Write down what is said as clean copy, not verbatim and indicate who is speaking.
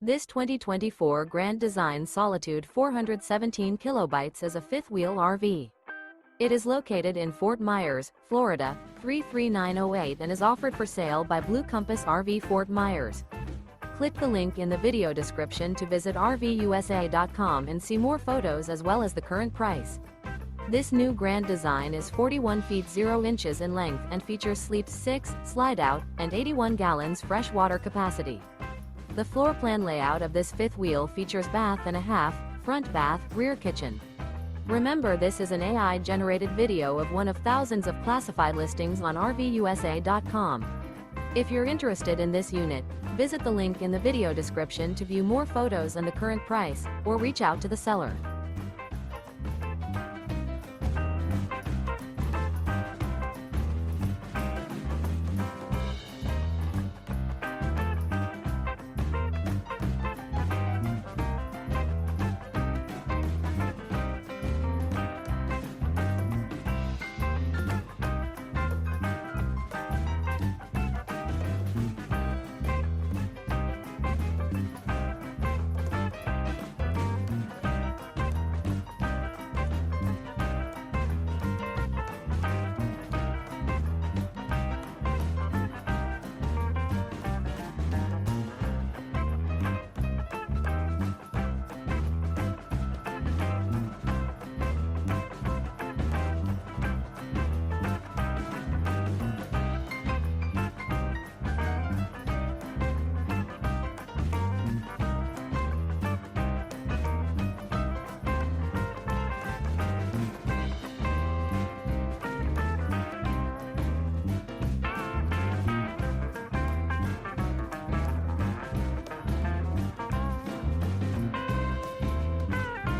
Speaker 1: This 2024 Grand Design Solitude 417 kilobytes is a fifth-wheel RV. It is located in Fort Myers, Florida, 33908 and is offered for sale by Blue Compass RV Fort Myers. Click the link in the video description to visit RVUSA.com and see more photos as well as the current price. This new Grand Design is 41 feet 0 inches in length and features sleep 6, slide-out, and 81 gallons fresh water capacity. The floor plan layout of this fifth wheel features bath and a half, front bath, rear kitchen. Remember, this is an AI-generated video of one of thousands of classified listings on RVUSA.com. If you're interested in this unit, visit the link in the video description to view more photos and the current price, or reach out to the seller.